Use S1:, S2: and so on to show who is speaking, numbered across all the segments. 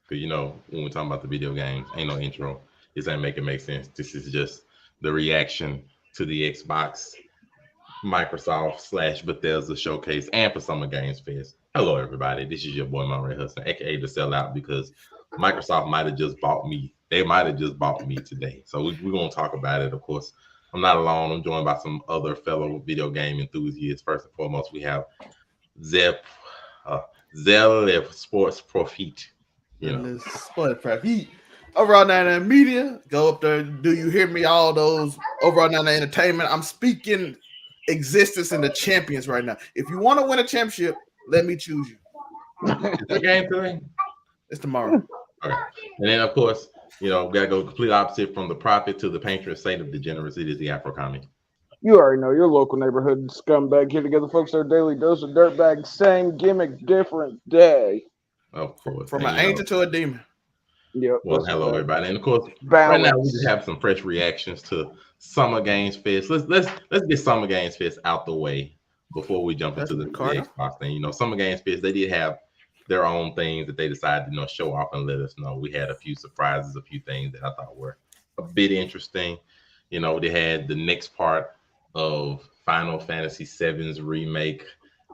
S1: Because when we're talking about the video games, ain't no intro. This ain't make sense. This is just the reaction to the Xbox, Microsoft / Bethesda showcase and for Summer Games Fest. Hello, everybody. This is your boy Monray Hudson, aka the Sellout, because Microsoft might have just bought me. They might have just bought me today. So we're gonna talk about it. Of course, I'm not alone. I'm joined by some other fellow video game enthusiasts. First and foremost, we have Zep, Zell Sports Profit.
S2: Split prep. Overall 99 Media. Go up there. Do you hear me? All those Overall 99 Entertainment. I'm speaking existence in the champions right now. If you want to win a championship, let me choose you.
S1: Is the game today?
S2: It's tomorrow.
S1: Okay. And then, of course, we got to go complete opposite from the prophet to the patron saint of degeneracy. It is the Afro comic.
S3: You already know your local neighborhood scumbag here together, folks. Our daily dose of dirtbag, same gimmick, different day.
S1: Of course.
S2: From an angel to a demon.
S3: Yep.
S1: Well, hello everybody, and of course, right now we just have some fresh reactions to Summer Games Fest. Let's get Summer Games Fest out the way before we jump into the Xbox thing. Summer Games Fest, they did have their own things that they decided to show off and let us know. We had a few surprises, a few things that I thought were a bit interesting. They had the next part of Final Fantasy VII's remake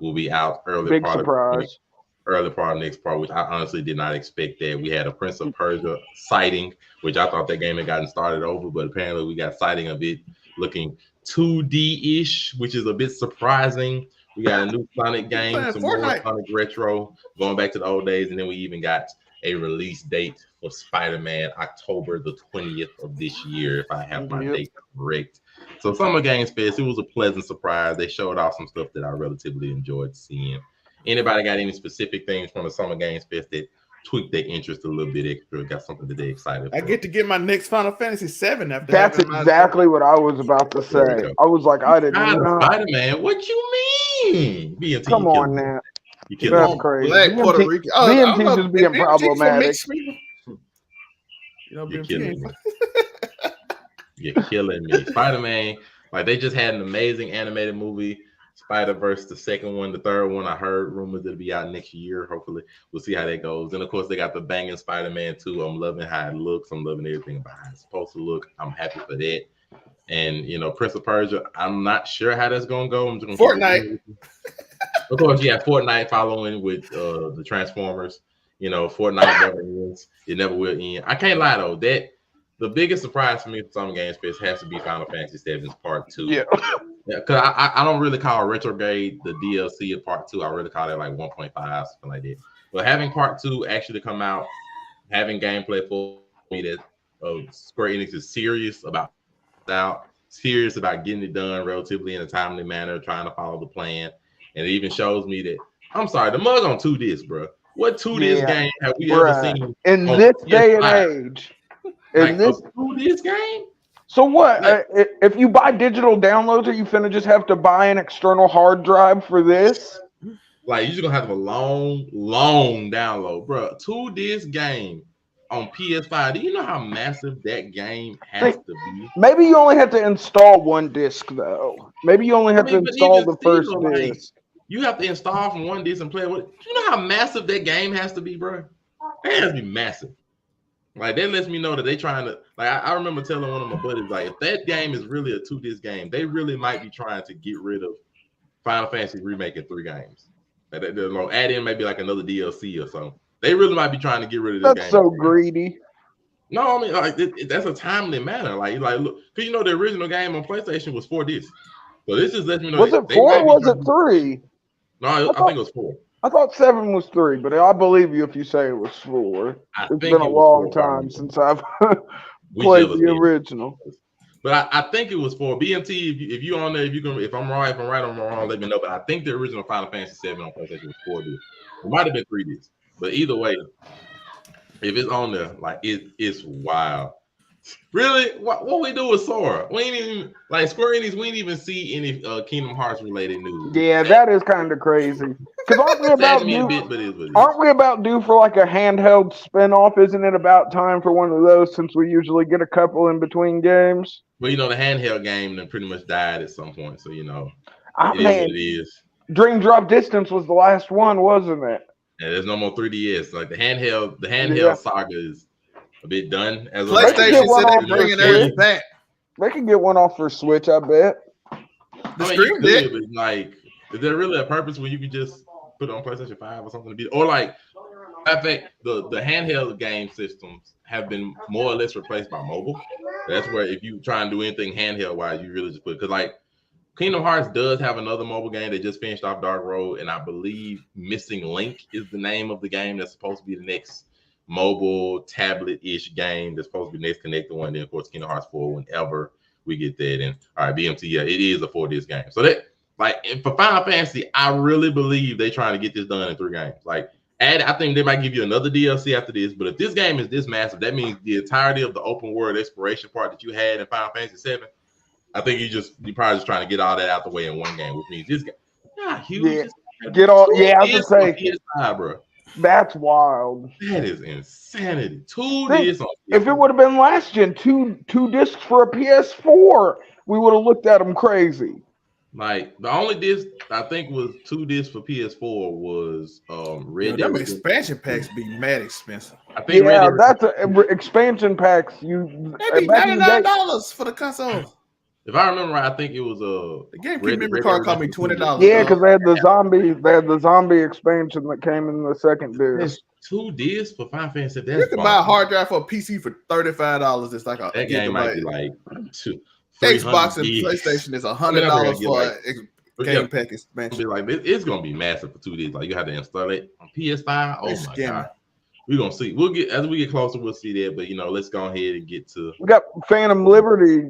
S1: will be out early part of next part, which I honestly did not expect that. We had a Prince of Persia sighting, which I thought that game had gotten started over, but apparently we got sighting a bit looking 2D-ish, which is a bit surprising. We got a new Sonic game, some more Sonic retro, going back to the old days, and then we even got a release date for Spider-Man, October the 20th of this year, if I have my date correct. So Summer Games Fest, it was a pleasant surprise. They showed off some stuff that I relatively enjoyed seeing. Anybody got any specific things from the Summer Games Fest that tweaked their interest a little bit extra? Got something that they excited for?
S2: I get to get my next Final Fantasy VII after.
S3: That's exactly what I was about to say. I was like, I didn't know.
S1: Spider-Man, what you mean? BMT,
S3: come on now.
S1: That's
S3: crazy.
S2: Puerto Rico.
S3: BMT just being problematic.
S1: You're killing me. You're killing me. Spider-Man, like they just had an amazing animated movie. Spider-Verse, the second one, the third one, I heard rumors it'll be out next year. Hopefully, we'll see how that goes. And of course, they got the banging Spider-Man 2. I'm loving how it looks. I'm loving everything about how it's supposed to look. I'm happy for that. And Prince of Persia, I'm not sure how that's gonna go. I'm just gonna
S2: Fortnite.
S1: Of course, Fortnite following with the Transformers. Fortnite never ends. It never will end. I can't lie though, that the biggest surprise for me for Summer Games Fest has to be Final Fantasy VII's Part 2.
S3: Yeah.
S1: Yeah, because I don't really call Retrograde the DLC of Part 2. I really call it like 1.5, something like that. But having Part 2 actually come out, having gameplay for me that Square Enix is serious about getting it done relatively in a timely manner, trying to follow the plan. And it even shows me that, I'm sorry, the mug on 2 discs, bro. What 2 disc game have we ever seen
S3: in this day and age? In this
S1: 2 disc game?
S3: So what? If you buy digital downloads, are you finna just have to buy an external hard drive for this?
S1: Like you're just gonna have a long download, bro. 2 disc game on PS5. Do you know how massive that game has to be?
S3: Maybe you only have to install 1 disc though. Maybe you only have to install the first disc.
S1: You have to install from 1 disc and play it. Do you know how massive that game has to be, bro? It has to be massive. Like that lets me know that they trying to, like I remember telling one of my buddies, like if that game is really a 2 disc game, they really might be trying to get rid of Final Fantasy remake in 3 games. They'll add in maybe like another DLC or something. They really might be trying to get rid of this game.
S3: That's so greedy.
S1: No, I mean like that's a timely manner. Like look, because the original game on PlayStation was 4 discs. So this just lets me know.
S3: Was it 4 or was it 3?
S1: No, I think it was 4.
S3: I thought 7 was 3, but I believe you if you say it was 4. It's been a long time since I've played the original.
S1: But I think it was 4. BMT, if you on there, if I'm right, I'm wrong, let me know. But I think the original Final Fantasy 7 on PlayStation was 4 discs. It might have been 3 discs. But either way, if it's on there, like it's wild. Really? What we do with Sora? We ain't even like Square Enix. We ain't even see any Kingdom Hearts related news.
S3: Yeah, that is kind of crazy. Because aren't we about due for like a handheld spinoff? Isn't it about time for one of those? Since we usually get a couple in between games.
S1: Well, the handheld game then pretty much died at some point. So it is what it is.
S3: Dream Drop Distance was the last one, wasn't it?
S1: Yeah, there's no more 3DS. Like the handheld saga is a bit done. As
S2: PlayStation said they're bringing theirs back.
S3: They can get one off for Switch, I bet.
S1: You could, but like, is there really a purpose when you can just put it on PlayStation 5 or something to be, or like, I think the handheld game systems have been more or less replaced by mobile. That's where if you try and do anything handheld wise, you really just put, because like Kingdom Hearts does have another mobile game. They just finished off Dark Road, and I believe Missing Link is the name of the game that's supposed to be the next mobile tablet-ish game that's supposed to be next connected one. Then of course Kingdom Hearts 4 whenever we get that. And all right, BMT, yeah, it is a 4-disc game. So that, like, for Final Fantasy, I really believe they're trying to get this done in 3 games. Like, I think they might give you another DLC after this, but if this game is this massive, that means the entirety of the open world exploration part that you had in Final Fantasy 7. I think you're probably just trying to get all that out the way in one game, which means this game, huge.
S3: Yeah, get all. Yeah, I was saying,
S1: PS5, bro.
S3: That's wild.
S1: That is insanity. 2 discs on PS4.
S3: If it would have been last gen, two discs for a PS4, we would have looked at them crazy.
S1: Like the only disc I think was 2 discs for PS4 was Red Dead.
S2: Them expansion packs be mad expensive.
S1: I think
S3: expansion packs.
S2: They be $99 for the console.
S1: If I remember right, I think it was
S2: the GameCube memory card cost me $20.
S3: Yeah, because they had the zombie expansion that came in the second disc.
S1: 2 discs for Final Fantasy.
S2: You can buy a hard drive for a PC for $35. It's like
S1: that game might be like
S2: Xbox and PlayStation is $100 for a game pack expansion.
S1: Like it's gonna be massive for 2 discs. Like you have to install it on PS5. Oh my god. We're gonna see. We'll get as we get closer. We'll see that. But let's go ahead and get to.
S3: We got Phantom Liberty.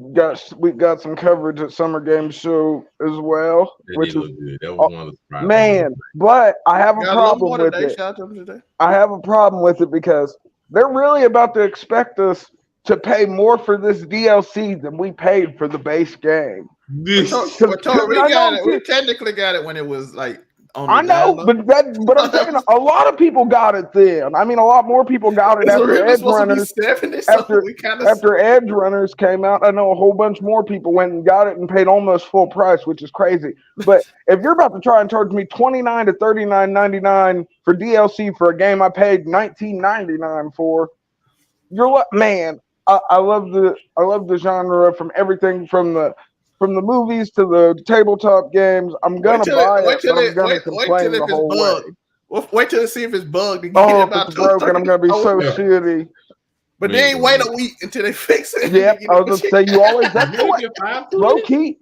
S3: We got some coverage at Summer Game Show as well, which is good. That was one of the surprises. Man. But I have a problem with it. I have a problem with it because they're really about to expect us to pay more for this DLC than we paid for the base game.
S2: We technically got it when it was like.
S3: I know, but I'm saying a lot of people got it then. I mean, a lot more people got it after Edge Runners. After Edge Runners came out, I know a whole bunch more people went and got it and paid almost full price, which is crazy. But if you're about to try and charge me $29 to $39.99 for DLC for a game I paid $19.99 for, you're like, man. I love the genre from everything from the movies to the tabletop games. I'm gonna buy it, but I'm gonna complain the whole way.
S2: Wait till see if it's bugged.
S3: If it's broken, I'm gonna be so shitty.
S2: But they ain't wait a week until they fix it.
S3: Yeah, I was gonna say you always have to wait. Low key.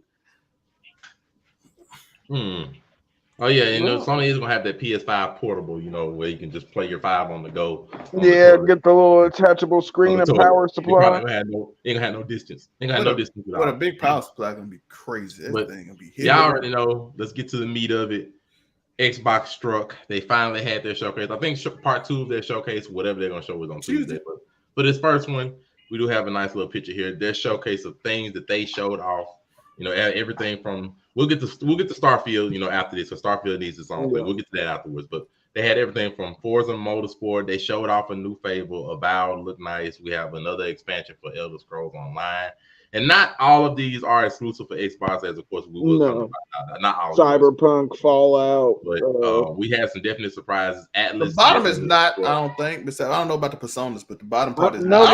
S1: Oh yeah, Sony is gonna have that PS5 portable, where you can just play your 5 on the go.
S3: Yeah, get the little attachable screen and power supply.
S1: Ain't gonna have no distance.
S2: But a big power supply gonna be crazy. Everything gonna be.
S1: Y'all already know. Let's get to the meat of it. Xbox struck. They finally had their showcase. I think part 2 of their showcase, whatever they're gonna show, was on Tuesday. But this first one, we do have a nice little picture here. Their showcase of things that they showed off. Everything from we'll get to Starfield, after this. So Starfield needs its own thing. We'll get to that afterwards. But they had everything from Forza Motorsport. They showed off a new Fable. Avowed looked nice. We have another expansion for Elder Scrolls Online. And not all of these are exclusive for Xbox, as of course we will talk about. Not all.
S3: Cyberpunk, Fallout.
S1: But we had some definite surprises. Atlas.
S2: The bottom is not. I don't think. I don't know about the Personas, but the bottom part is
S3: no.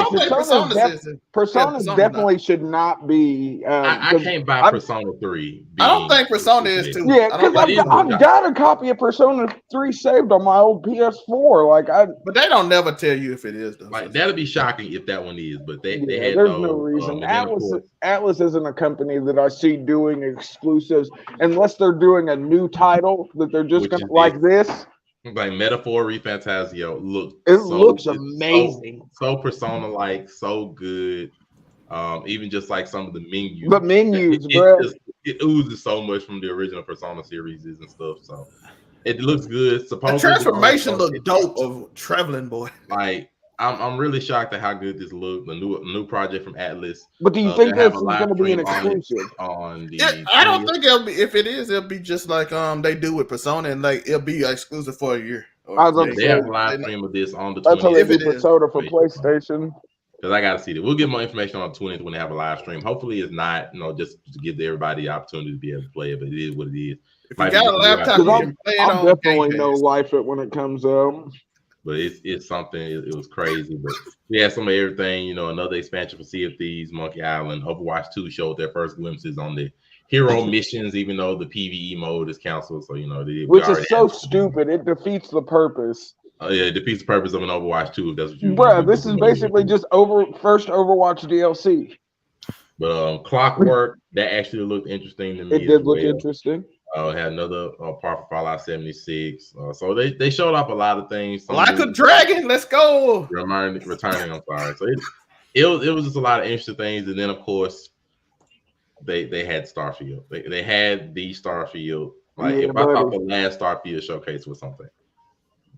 S3: Personas definitely should not be.
S1: I can't buy Persona 3.
S2: I don't think Persona is too.
S3: Yeah, because I've got a copy of Persona 3 saved on my old PS4.
S2: But they don't never tell you if it is though.
S1: Like that'll be shocking if that one is. But they had
S3: there's no reason. Atlas isn't a company that I see doing exclusives unless they're doing a new title that they're just going to like this.
S1: Like Metaphor ReFantazio
S3: looks amazing.
S1: So Persona-like, so good. Even just like some of the menus.
S3: But menus, bro.
S1: It oozes so much from the original Persona series and stuff. So it looks good.
S2: The transformation looked dope of Traveling Boy.
S1: Like I'm really shocked at how good this looked. The new project from Atlas.
S3: But do you think this is going to be an exclusive?
S2: I don't think it'll be. If it is, it'll be just like they do with Persona, and like it'll be exclusive for a year.
S1: They have a live stream of this on the 20th.
S3: That's how they do Persona for PlayStation.
S1: Because I got to see that. We'll get more information on the 20th when they have a live stream. Hopefully, it's not just to give everybody the opportunity to be able to play it, but it is what it is.
S2: If you got a laptop, you can play it on
S3: definitely no life it when it comes out.
S1: But it's something. It was crazy. But yeah, some of everything. Another expansion for Sea of Thieves, Monkey Island, Overwatch 2 showed their first glimpses on the hero missions, even though the PvE mode is canceled. So
S3: which is so stupid. It defeats the purpose.
S1: Yeah, it defeats the purpose of an Overwatch 2. If that's what you.
S3: Bruh, this is basically just first Overwatch DLC.
S1: But Clockwork, that actually looked interesting to me.
S3: It did look interesting.
S1: Had another part for Fallout 76. So they showed off a lot of things.
S2: Like a dragon, let's go.
S1: Returning, I'm sorry. So it was just a lot of interesting things, and then of course they had Starfield. They had the Starfield. Like if I thought the last Starfield showcase was something,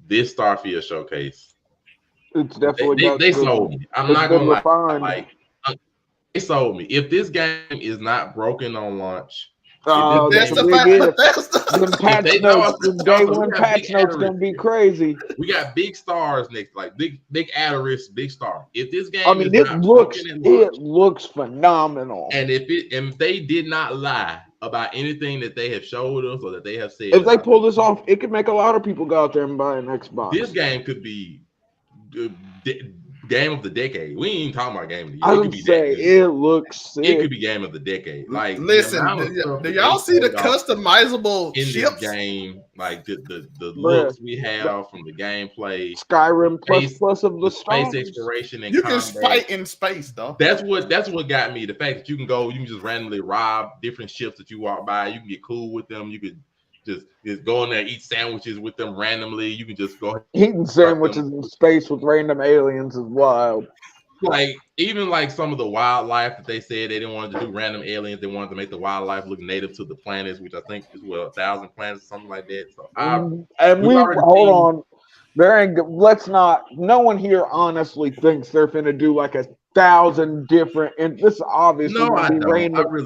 S1: this Starfield showcase,
S3: it's definitely
S1: they sold me. I'm not gonna lie. Like they sold me. If this game is not broken on launch.
S3: That's the fact. When patch notes, the day one patch notes gonna be crazy.
S1: We got big stars next, like big asterisk, big star. If this game,
S3: it looks phenomenal.
S1: And if they did not lie about anything that they have showed us or that they have said,
S3: if they pull this off, it could make a lot of people go out there and buy an Xbox.
S1: This game could be game of the decade. We ain't even talking about game of the year.
S3: I would say it looks sick.
S1: It could be game of the decade. Like,
S2: listen, do y'all see the customizable
S1: in
S2: ships?
S1: This game? Like the looks we have from the gameplay,
S3: Skyrim plus of the
S1: space exploration and
S2: you
S1: combat.
S2: Can fight in space, though.
S1: That's what got me. The fact that you can just randomly rob different ships that you walk by. You can get cool with them. You could just go in there, eat sandwiches with them randomly. You can just go
S3: eating sandwiches in space with random aliens is wild.
S1: Like even like some of the wildlife that they said they didn't want to do random aliens. They wanted to make the wildlife look native to the planets, which I think is 1,000 planets or something like that. So
S3: hold on. No one here honestly thinks they're finna do like 1,000 different, and this is obviously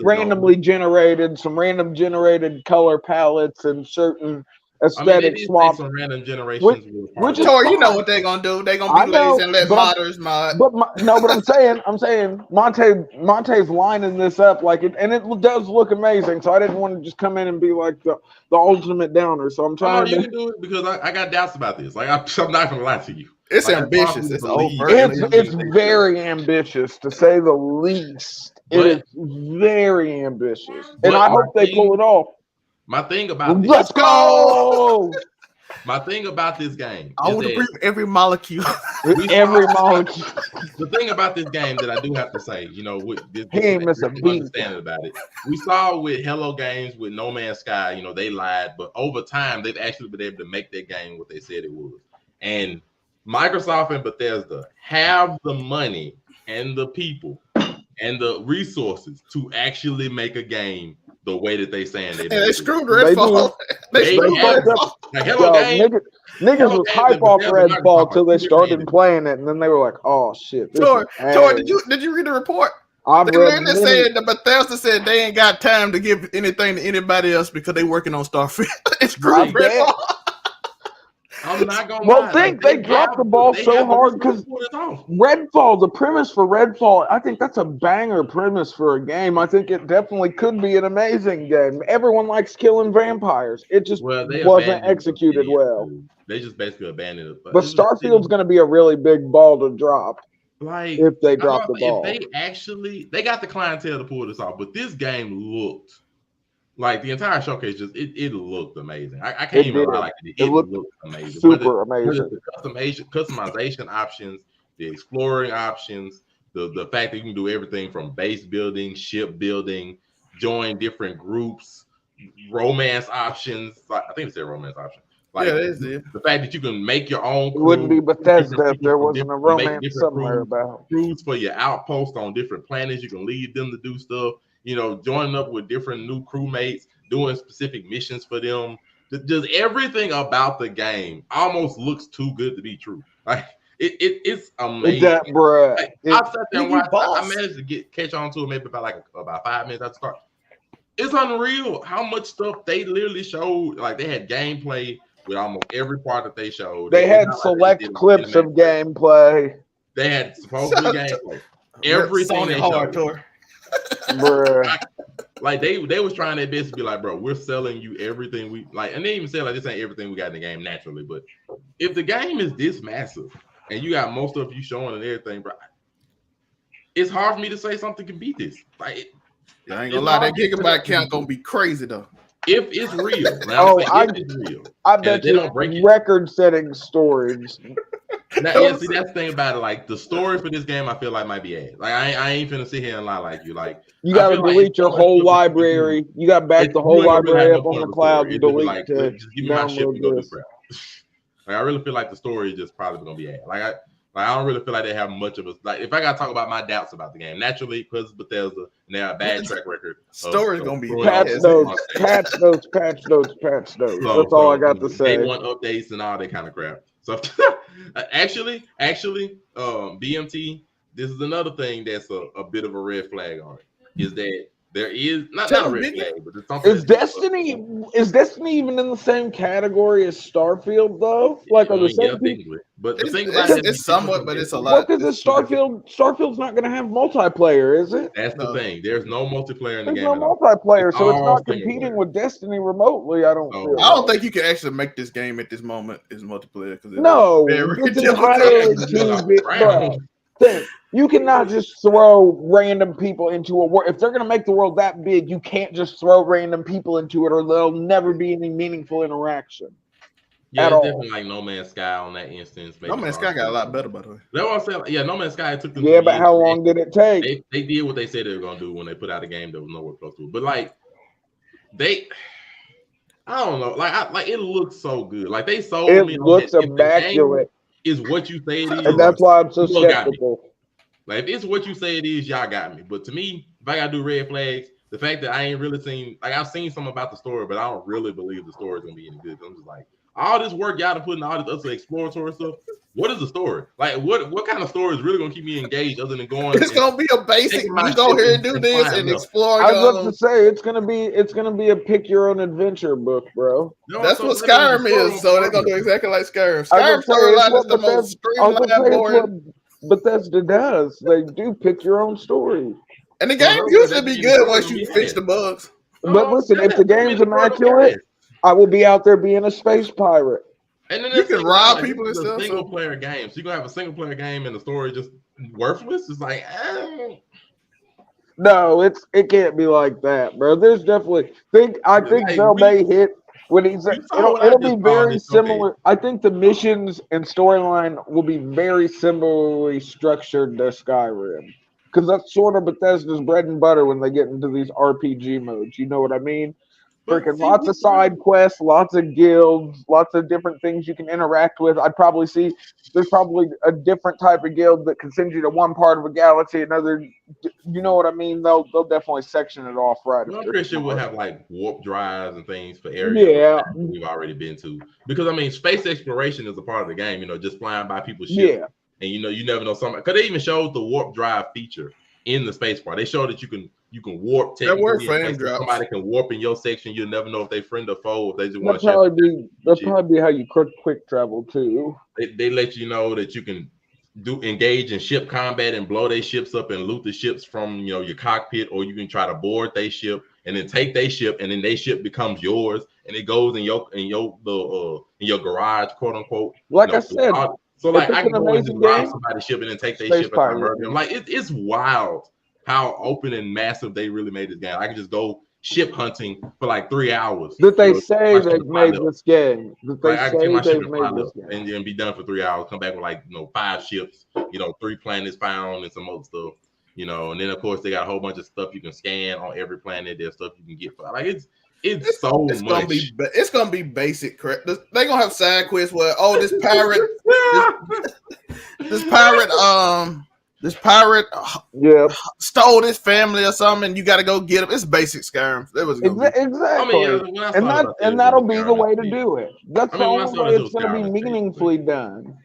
S3: randomly generated, some random generated color palettes and certain aesthetic swaps.
S1: Some random generations.
S2: Which you know what they're gonna do? They're gonna be lazy and let modders mod.
S3: But I'm saying Monte's lining this up like it, and it does look amazing. So I didn't want to just come in and be like the ultimate downer. So I'm trying.
S1: You can do it because I got doubts about this. Like I'm not gonna lie to you.
S2: It's ambitious.
S3: It's very ambitious, to say the least. It is very ambitious, and I hope they pull it off.
S1: My thing about this,
S3: let's go.
S1: My thing about this game,
S2: I want to bring every molecule.
S3: Every molecule.
S1: The thing about this game that I do have to say, with this,
S3: he ain't miss a beat.
S1: Understanding about it, we saw with Hello Games with No Man's Sky, they lied, but over time they've actually been able to make their game what they said it was, and Microsoft and Bethesda have the money and the people and the resources to actually make a game the way that they saying they do.
S2: They screwed Redfall. They screwed Redfall.
S3: Like niggas was hype off Redfall till they started playing it, and then they were like, "Oh shit!"
S2: Tor, did you read the report? The Bethesda said they ain't got time to give anything to anybody else because they working on Starfield. They screwed Redfall.
S1: I'm not gonna lie.
S3: They dropped the ball so hard because Redfall, the premise for Redfall, I think that's a banger premise for a game. I think it definitely could be an amazing game. Everyone likes killing vampires. It just wasn't executed well.
S1: They just basically abandoned it.
S3: But Starfield's going to be a really big ball to drop.
S1: Like
S3: if they drop the ball.
S1: If they got the clientele to pull this off, but this game looked like the entire showcase it looked amazing. I can't even lie, like it looked amazing.
S3: Super amazing.
S1: The customization options, the exploring options, the fact that you can do everything from base building, ship building, join different groups, romance options. I think it said romance option. Like,
S2: yeah, it is.
S1: The fact that you can make your own crew,
S3: it wouldn't be Bethesda if there wasn't a romance somewhere about.
S1: Crews for your outpost on different planets. You can lead them to do stuff. Joining up with different new crewmates, doing specific missions for them. Just everything about the game almost looks too good to be true. Like it's amazing.
S3: That, bruh.
S1: Like, I sat there and watched. I managed to catch on to it maybe about 5 minutes after start. It's unreal how much stuff they literally showed. Like they had gameplay with almost every part that they showed.
S3: They had select clips of gameplay.
S1: They had supposedly gameplay. Everything they showed.
S3: Bruh.
S1: Like they was trying their best to be like, bro, we're selling you everything we like, and they even say like this ain't everything we got in the game naturally, but if the game is this massive and you got most of you showing and everything, bro, it's hard for me to say something can beat this. Like,
S2: I ain't gonna lie, that gigabyte count gonna be crazy though.
S1: If it's real,
S3: I bet you record-setting storage.
S1: Now, yeah, see, that's the thing about it. Like the story for this game, I feel like might be ass. Like I ain't finna sit here and lie like you. Like
S3: you gotta delete your whole library. You got to back the whole library up on the cloud to delete.
S1: Like, just give me my shit and go do crap. Like I really feel like the story is just probably gonna be ass. Like I don't really feel like they have much of a like. If I gotta talk about my doubts about the game, naturally because Bethesda and they have a bad track record.
S2: Story's gonna be
S3: patch notes. That's all I got to say.
S1: Day one updates and all that kind of crap. So actually, BMT, this is another thing that's a bit of a red flag on it. Is that there is not a red flag, but it's something.
S3: Is Destiny even in the same category as Starfield though? Like on the same
S1: thing? But the thing
S2: about it's somewhat, but it's a lot.
S3: Because it's Starfield's not going to have multiplayer, is it?
S1: That's the thing. There's no multiplayer in the game.
S3: There's no multiplayer, so it's not competing with Destiny remotely. I don't
S2: think you can actually make this game at this moment is multiplayer because
S3: you cannot just throw random people into a world. If they're going to make the world that big, you can't just throw random people into it, or there'll never be any meaningful interaction.
S1: Yeah, it's definitely like No Man's Sky on that instance.
S2: No Man's Sky got a lot better, by the way.
S1: That's what I'm saying. Yeah, No Man's Sky took them.
S3: Yeah, but how long did it take?
S1: They did what they said they were going to do when they put out a game that was nowhere close to it. But like, I don't know. Like it looks so good. Like they sold me.
S3: It looks immaculate.
S1: Is what you say it is,
S3: and that's why I'm so skeptical.
S1: Like if it's what you say it is, y'all got me. But to me, if I gotta do red flags, the fact that I ain't really seen, like I've seen something about the story, but I don't really believe the story is gonna be any good. I'm just like, all this work y'all to put in all this other exploratory stuff. What is the story? Like what kind of story is really gonna keep me engaged other than going?
S2: It's gonna be a basic. You go here and do this and explore.
S3: I was about to say it's gonna be a pick your own adventure book, bro.
S2: No, that's what Skyrim is. So they're gonna do exactly like Skyrim. Skyrim storyline is the most streamlined boring.
S3: Bethesda does. They do pick your own story.
S2: And the game usually be good once you fix the bugs.
S3: But listen, if the game's immaculate, I will be out there being a space pirate.
S1: And then
S2: you can rob people and stuff.
S1: Single player game. So you're gonna have a single player game and the story just worthless. It's like
S3: no, it can't be like that, bro. There's definitely I think Zell may hit when he's it'll be very similar. Okay. I think the missions and storyline will be very similarly structured to Skyrim. Because that's sort of Bethesda's bread and butter when they get into these RPG modes. You know what I mean? Freaking lots of side quests, lots of guilds, lots of different things you can interact with. I'd probably see there's probably a different type of guild that can send you to one part of a galaxy, another. You know what I mean? They'll definitely section it off right.
S1: I'm pretty sure we'll have like warp drives and things for areas we've already been to. Because I mean, space exploration is a part of the game. You know, just flying by people's ships. Yeah. And you know, you never know something. Because they even showed the warp drive feature in the space part. They showed that you can warp. Somebody can warp in your section. You'll never know if they friend or foe. If they just want to.
S3: That's probably how you quick travel too.
S1: They let you know that you can engage in ship combat and blow their ships up and loot the ships from your cockpit, or you can try to board their ship and then take their ship, and then their ship becomes yours, and it goes in your garage, quote unquote.
S3: Like I said.
S1: So like I can go and just rob somebody's ship and then take their ship and murder them. Like it's wild how open and massive they really made this game. I can just go ship hunting for like 3 hours.
S3: That they say they've made this game. That they say they've made this
S1: game. And be done for 3 hours. Come back with like 5 ships. 3 planets found and some other stuff. And then of course they got a whole bunch of stuff you can scan on every planet. There's stuff you can get for like it's so much.
S2: It's gonna be basic. Correct? They're gonna have side quests where this pirate, this pirate, stole this family or something, and you got to go get him. It's basic Skyrim. That was
S3: exactly, and that'll be the way to do it. That's the only way it's gonna be meaningfully done.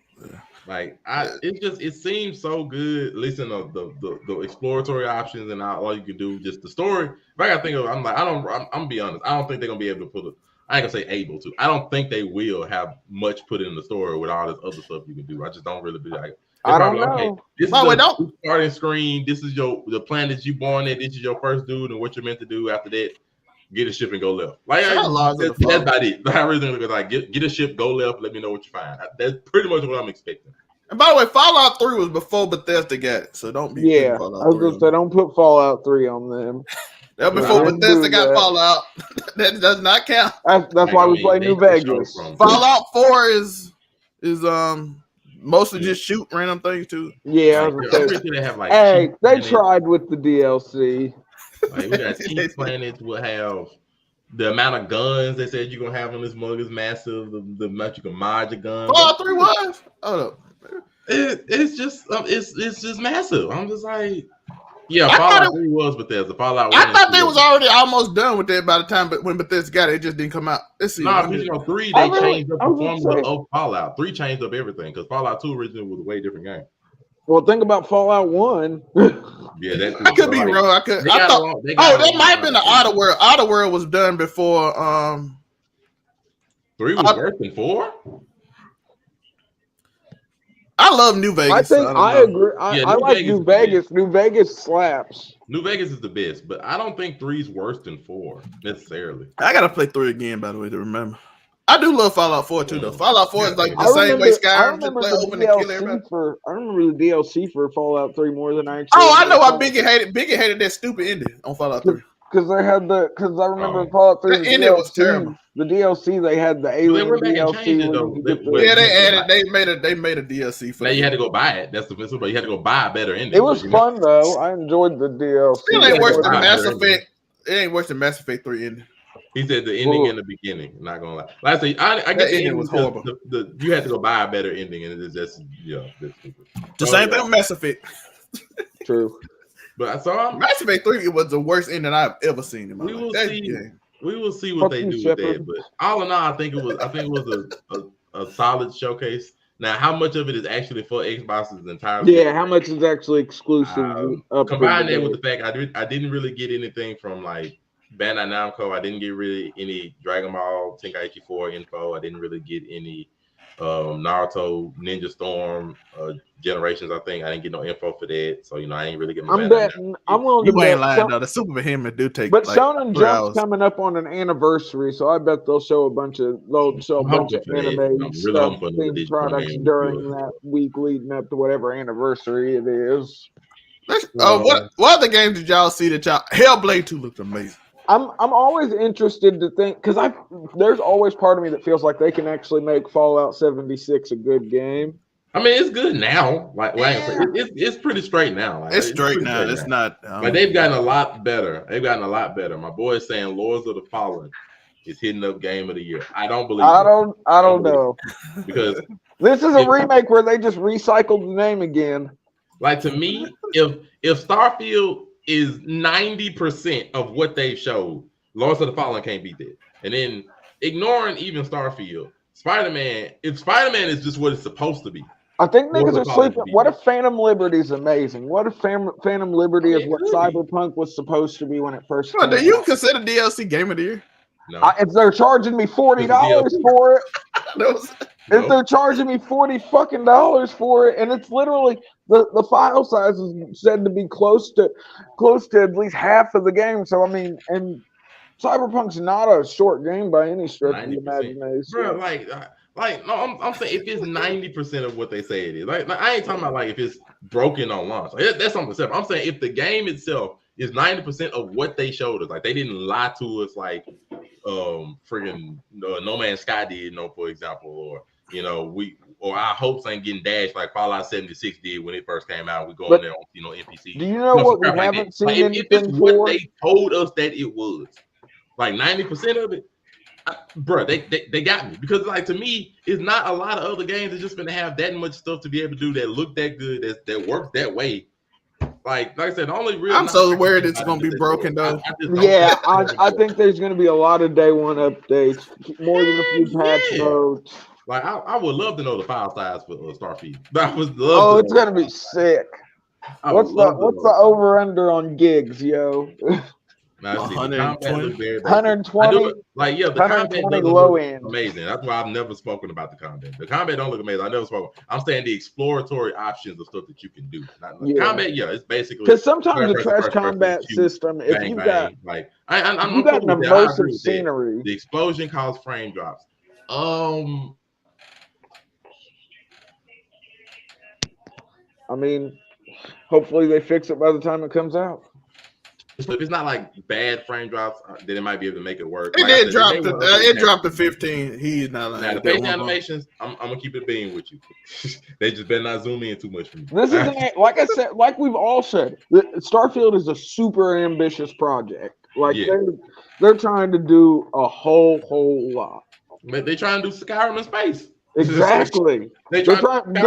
S1: Like it seems so good. Listen to the exploratory options and all you can do. Just the story. If I gotta think of, I'm gonna be honest. I don't think they're gonna be able to put it. I ain't gonna say able to. I don't think they will have much put in the story with all this other stuff you can do. I just don't really be like.
S3: I don't know.
S1: Okay, this is the starting screen. This is the planet you born at. This is your first dude, and what you're meant to do after that. Get a ship and go left. Like that's about it. I really think like get a ship, go left. Let me know what you find. That's pretty much what I'm expecting.
S2: And by the way, Fallout 3 was before Bethesda got it, so don't be.
S3: Yeah, I was gonna say don't put Fallout 3 on them.
S2: That before Bethesda got Fallout. That does not count.
S3: That's why we play New Vegas.
S2: Fallout 4 is mostly just shoot random things too.
S3: Yeah, they tried with the DLC.
S1: Like we got cheap planets. We'll have the amount of guns they said you're gonna have on this mug is massive. The amount you can mod your gun.
S2: Fallout 3 was. Oh no.
S1: It's just massive. I'm just like, Fallout 3 was Bethesda. Fallout 1
S2: I thought they was already almost done with that by the time, but when Bethesda got it, it just didn't come out. Let's see.
S1: 3 they changed up the formula of Fallout. 3 changed up everything because Fallout 2 originally was a way different game.
S3: Well, think about Fallout 1.
S1: Yeah, that
S2: I could be wrong. I thought. That might have been the Outer World. Outer World was done before.
S1: 3 was worse than 4.
S2: I love New Vegas.
S3: I agree. I like New Vegas. New Vegas slaps.
S1: New Vegas is the best, but I don't think 3 is worse than 4 necessarily.
S2: I gotta play 3 again, by the way, to remember. I do love Fallout 4 too, though. Fallout 4 is like the same way Skyrim to play open and kill everybody.
S3: I remember the DLC for Fallout 3 more than I actually.
S2: Oh, I know why Biggie hated that stupid ending on Fallout 3.
S3: Because I remember Fallout 3.
S2: The ending was terrible.
S3: The DLC they had the alien
S2: DLC. They made a DLC for.
S1: Now you had to go buy it. That's the missile, but you had to go buy a better ending.
S3: It was fun though. I enjoyed the DLC.
S2: It ain't worse than Mass Effect. It ain't worse than Mass Effect 3 ending.
S1: He said the ending in the beginning. I'm not gonna lie. Like I say, I guess the ending was horrible. You had to go buy a better ending, and it's just that's stupid.
S2: The same thing with Mass Effect.
S3: True.
S1: But I saw
S2: Mass Effect 3. It was the worst ending I've ever seen in my life.
S1: We will see what they do with that. But all in all, I think it was a solid showcase. Now, how much of it is actually for Xbox is entirely
S3: different. How much is actually exclusive?
S1: Combine that with the fact I didn't really get anything from like Bandai Namco. I didn't get really any Dragon Ball Tenkaichi 4 info. I didn't really get any Naruto Ninja Storm Generations. I think I didn't get no info for that, so I ain't really get my.
S3: I'm betting. I'm willing to bet.
S2: You ain't lying though. The Super Behemoth do take.
S3: But Shonen Jump's coming up on an anniversary, so I bet they'll show a bunch of anime stuff, theme products during that week leading up to whatever anniversary it is.
S2: What other games did y'all see that y'all? Hellblade 2 looked amazing.
S3: I'm always interested to think because there's always part of me that feels like they can actually make Fallout 76 a good game.
S1: I mean, it's good now. It's pretty straight now.
S2: It's straight now. It's not.
S1: But they've gotten a lot better. My boy is saying Lords of the Fallen is hitting up Game of the Year. I don't believe.
S3: I don't know
S1: because
S3: this is a remake where they just recycled the name again.
S1: Like to me, if Starfield is 90% of what they showed, Lords of the Fallen can't beat that. And then ignoring even Starfield, Spider-Man, if Spider-Man is just what it's supposed to be.
S3: I think niggas are sleeping. What if Phantom Liberty is amazing? What if Phantom Liberty is what Cyberpunk was supposed to be when it first came out?
S2: Do you consider DLC Game of the Year?
S1: No.
S3: If they're charging me $40 for it, if they're charging me $40 for it, and it's literally the file size is said to be close to at least half of the game. So I mean, and Cyberpunk's not a short game by any stretch of the imagination.
S1: Bro, no, I'm saying if it's 90% of what they say it is, like I ain't talking about like if it's broken on launch. That's something separate. I'm saying if the game itself is 90% of what they showed us, like they didn't lie to us, like friggin' No Man's Sky did, for example, or our hopes ain't getting dashed like Fallout 76 did when it first came out. We go in there on NPC.
S3: Do you know what we haven't seen anything
S1: if it's what they told us that it was, like 90% of it, bro, they got me because like to me, it's not a lot of other games that's just gonna have that much stuff to be able to do that look that good, that works that way. Like I said, the only real.
S2: I'm so worried it's gonna be broken though.
S3: I think there's gonna be a lot of day one updates, more than a few patch modes.
S1: Like I would love to know the file size for Starfield. I would love.
S3: It's gonna be sick. What's the over under on gigs, yo?
S1: Now, see, the combat looks very basic.
S3: 120.
S1: Like, yeah, the combat doesn't
S3: low
S1: look
S3: end.
S1: amazing. That's why I've never spoken about the combat. The combat don't look amazing. I never spoken. I'm saying the exploratory options of stuff that you can do. Combat, it's basically
S3: because sometimes the trash combat system, if you've got
S1: like,
S3: I'm got an immersive scenery.
S1: The explosion caused frame drops.
S3: I mean, hopefully they fix it by the time it comes out.
S1: So if it's not like bad frame drops, then it might be able to make it work.
S2: It did drop it dropped to 15. He's not like
S1: now the face animations. I'm gonna keep it being with you. They just better not zoom in too much for me.
S3: This is like I said, like we've all said, Starfield is a super ambitious project. Like they're trying to do a whole lot.
S1: But they trying to do Skyrim in space.
S3: Exactly. They're trying to do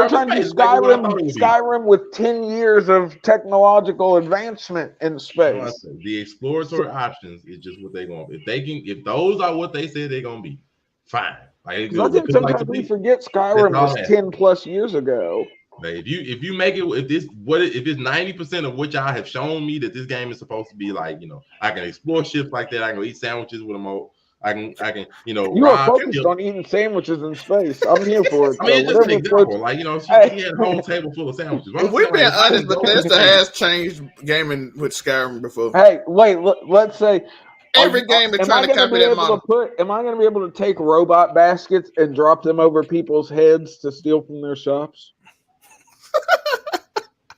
S3: Skyrim with 10 years of technological advancement in space.
S1: The exploratory options is just what they're going to be. If those are what they said they're going to be, fine.
S3: I think sometimes we forget Skyrim was 10 plus years ago.
S1: If you make it, if it's 90% of what y'all have shown me that this game is supposed to be like, I can explore ships like that. I can eat sandwiches with them all. I can,
S3: You are focused on eating sandwiches in space. I'm here for it.
S1: I mean, it's just an example. Like, she had a whole table full of sandwiches.
S2: We've been honest, Bethesda has changed gaming with Skyrim before.
S3: Hey, wait, let's say
S2: every game is trying to copy that model.
S3: Am I going to be able to take robot baskets and drop them over people's heads to steal from their shops?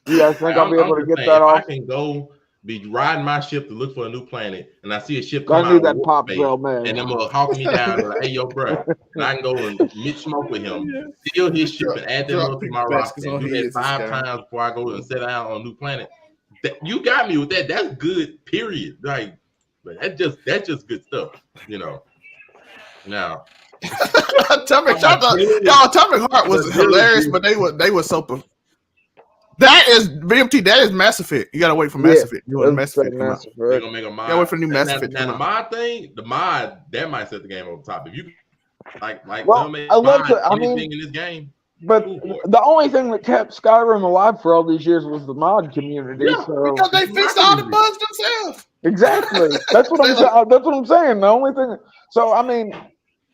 S3: You guys think I'll be able to get that off?
S1: I can go be riding my ship to look for a new planet, and I see a ship come
S3: out that pop bell, man,
S1: and then will hawk me down like, hey, yo, bro, and I can go and mid smoke with him, steal his ship, and add them up to my roster, and do that 5 times before I go and set out on a new planet. You got me with that. That's good. Period. Like that's just good stuff. Now.
S2: Atomic Heart was hilarious, but they were so. That is BMT. That is Mass Effect. You gotta wait for Mass Effect. You want Mass Effect?
S1: They're gonna make a mod.
S2: Gotta wait for new Mass Effect.
S1: Now the mod that might set the game over top. If you
S3: anything
S1: in this game.
S3: But the only thing that kept Skyrim alive for all these years was the mod community.
S2: Yeah, because they fixed all the bugs themselves.
S3: Exactly. That's what I'm saying. That's what I'm saying. The only thing. So I mean,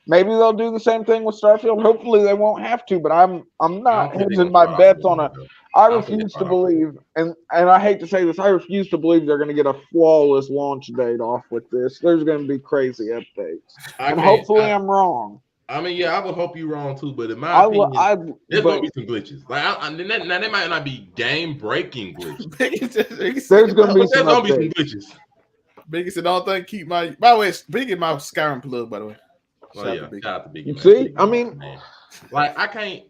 S3: maybe they'll do the same thing with Starfield. Hopefully they won't have to. But I'm not hedging my bets on a. I refuse to believe, and I hate to say this, I refuse to believe they're going to get a flawless launch date off with this. There's going to be crazy updates, and hopefully I'm wrong.
S1: I mean, I would hope you're wrong too, but in my opinion, there's going to be some glitches. Now they might not be game-breaking glitches.
S3: There's going to be some
S1: glitches.
S2: Biggie said, "Don't think keep my." By the way, Biggie my Skyrim plug. By the way,
S1: shout out to Biggie.
S3: See, I mean,
S1: like I can't.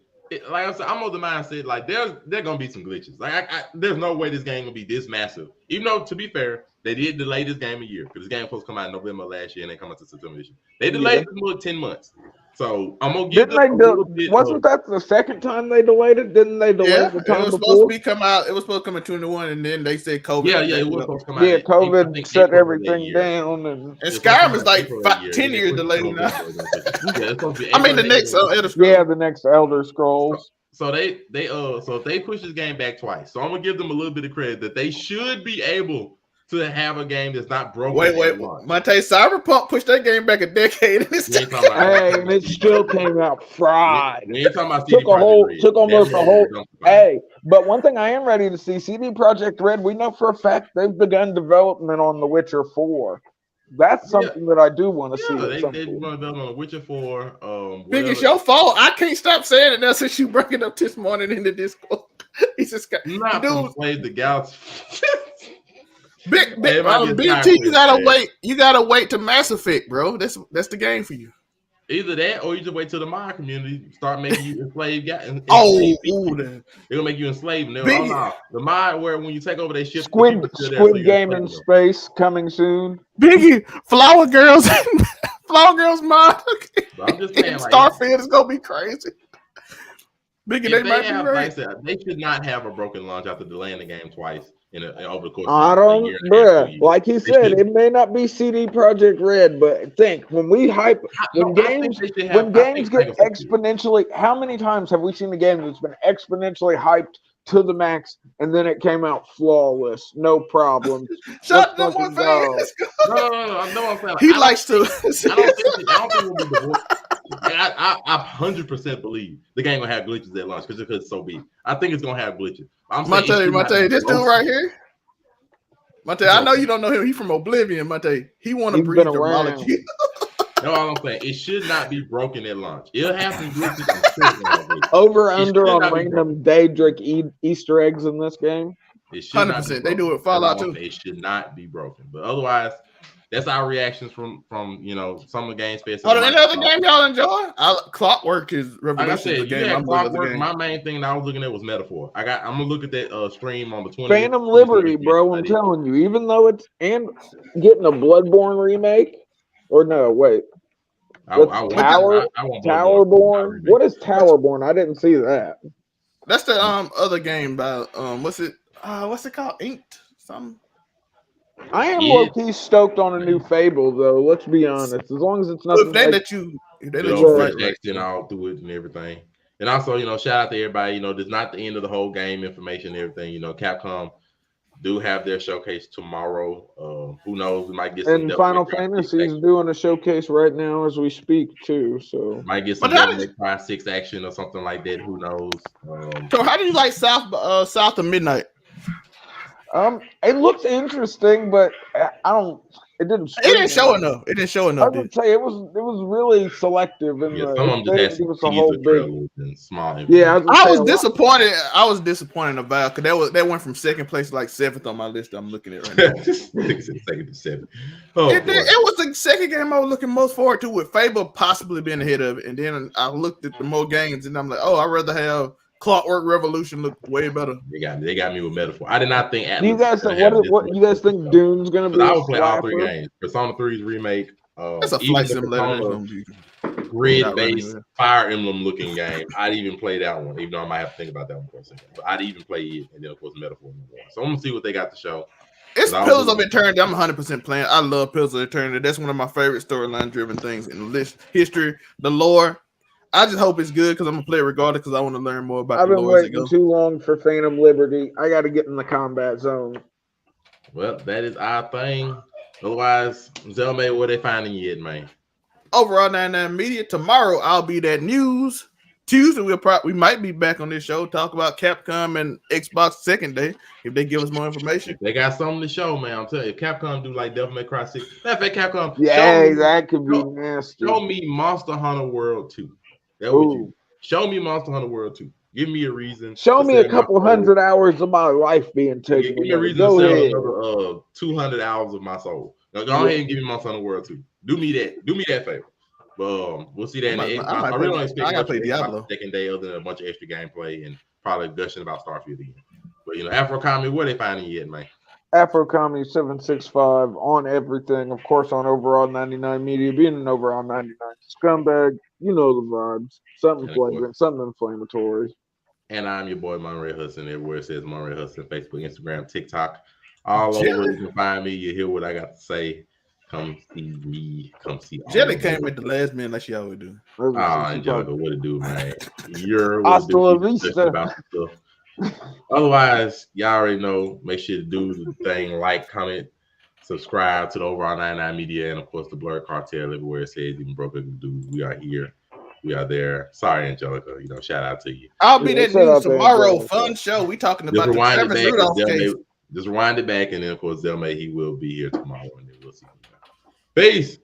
S1: Like I said, I'm of the mindset like there's gonna be some glitches. Like there's no way this game gonna be this massive. Even though, to be fair, they did delay this game a year because this game was supposed to come out in November last year and they come out to September this year. They delayed it 10 months. So I'm gonna give
S3: wasn't that the second time they delayed it? Didn't they delay the time
S2: it was supposed to come out. It was supposed to come in 2021, and then they said COVID.
S1: Yeah, it was supposed to come out.
S3: Yeah, COVID shut everything down, and
S2: Skyrim is like 10 years delayed now. I mean, the next Elder Scrolls.
S3: Yeah, the next Elder Scrolls.
S1: So they so if they push this game back twice, so I'm gonna give them a little bit of credit that they should be able to have a game that's not broken.
S2: Wait, Monte, Cyberpunk pushed that game back a decade. And
S3: it still came out fried.
S1: Took
S3: almost a whole. Hey, but one thing I am ready to see: CD Projekt Red. We know for a fact they've begun development on The Witcher 4. That's something that I do want to see.
S1: They want to develop on The Witcher 4.
S2: Big, it's your fault. I can't stop saying it now since you brought it up this morning in the Discord. He's just got
S1: played the Galaxy.
S2: Big T, you gotta wait. You gotta wait to Mass Effect, bro. That's the game for you.
S1: Either that, or you just wait till the mod community start making you enslave guys. They're gonna make you enslaved. The mod where when you take over their ship,
S3: Squid Game in space coming soon.
S2: Biggie, Flower Girls mod.
S1: I'm just saying,
S2: Starfield is gonna be crazy. Biggie,
S1: they should not have a broken launch after delaying the game twice. Over the course
S3: of a year. Like he said, it may not be CD Projekt Red, but think when games get exponentially. How many times have we seen a game that's been exponentially hyped to the max, and then it came out flawless, no problem.
S2: Shut them one
S1: No, I'm saying. Like,
S2: he likes to.
S1: I don't think we'll be divorced. I 100% believe the game gonna have glitches at launch because it's so big. I think it's gonna have glitches.
S2: Mate, this dude right here. Mate, I know you don't know him. He's from Oblivion. Mate, he want to breathe the molecule.
S1: No, I'm saying it should not be broken at launch. It'll have some glitches.
S3: Over under on random Daedric Easter eggs in this game.
S2: 100%. They do it Fallout too.
S1: It should not be broken, but otherwise. That's our reactions from Summer Games Fest.
S2: Oh, any other game y'all enjoy? Clockwork is Revolution.
S1: Like I said, the game. Clockwork. My main thing that I was looking at was Metaphor. I'm gonna look at that stream on the 20th.
S3: Phantom Liberty, bro. I'm telling you, even though it's and getting a Bloodborne remake, or no, wait. Towerborn. What is Towerborn? I didn't see that.
S2: That's the other game by what's it called? Inked something.
S3: I am low-key stoked on a new Fable, though. Let's be honest. As long as it's nothing.
S2: If they let you
S1: action all through it and everything. And also, shout out to everybody. This is not the end of the whole game information and everything. Capcom do have their showcase tomorrow. Who knows? We might get some.
S3: And Final Fantasy is doing a showcase right now as we speak too. So
S1: might get some Devil May Cry 6 action or something like that. Who knows?
S2: So how do you like South of Midnight?
S3: It looks interesting, but I don't. It didn't
S2: show enough. It didn't show enough.
S3: I would say it was really selective. And
S1: some of them just had some
S3: whole
S1: big and small.
S3: Yeah,
S2: I was disappointed. I was disappointed about because that went from second place to like 7th on my list. I'm looking at right now.
S1: Second to 7.
S2: It was the second game I was looking most forward to, with Fable possibly being ahead of it. And then I looked at the more games, and I'm like, oh, I'd rather have Clockwork Revolution look way better.
S1: They got me with Metaphor. I did not think
S3: Atlas. You guys think what you guys think Dune's gonna be?
S1: I would play all 3 games. Persona 3's remake.
S2: That's a flight simulator.
S1: Grid-based Fire Emblem looking game. I'd even play that one, even though I might have to think about that one for a second. But I'd even play it, and then of course Metaphor. So I'm gonna see what they got to show.
S2: It's Pillars of Eternity. I'm 100% playing. I love Pillars of Eternity. That's one of my favorite storyline-driven things in the history, the lore. I just hope it's good because I'm gonna play it regardless because I want to learn more about.
S3: I've been waiting too long for Phantom Liberty. I got to get in the combat zone.
S1: Well, that is our thing. Otherwise, Zelmay, what they finding yet, man?
S2: Overall 99 Media. Tomorrow I'll be that news. Tuesday we might be back on this show talk about Capcom and Xbox second day if they give us more information.
S1: They got something to show, man. I'm telling you, if Capcom do like Devil May Cry 6. Matter of fact, Capcom.
S3: That could be nasty.
S1: Show me Monster Hunter World 2. That would you. Show me Monster Hunter World 2. Give me a reason.
S3: Show me a couple hundred hours of my life being taken.
S1: Give me a reason to sell another 200 hours of my soul. Now go ahead and give me Monster Hunter World 2. Do me that favor. We'll see that. I really don't expect to play Diablo second day other than a bunch of extra gameplay and probably gushing about Starfield again. But Afro Comic, what are they finding yet, man?
S3: Afro Comic 765 on everything, of course, on Overall 99 Media, being an Overall 99 scumbag. You know the vibes. Something flagrant, something inflammatory.
S1: And I'm your boy, Monray Hudson. Everywhere it says Monray Hudson, Facebook, Instagram, TikTok. All over you can find me. You hear what I got to say. Come see me. Come see
S2: Jelly came at the last minute like she always do.
S1: Angelica, what it do, man? You're hasta la vista about stuff. Otherwise, y'all already know. Make sure to do the thing, like, comment, subscribe to the Overall 99 Media, and of course the Blurred Cartel. Everywhere it says even broker dudes, we are here. We are there. Sorry, Angelica. Shout out to you.
S2: I'll be that news tomorrow. Fun show. We talking about the Travis Rudolph case.
S1: Just rewind it back, and then of course Zelmay, he will be here tomorrow, and then we'll see. Peace.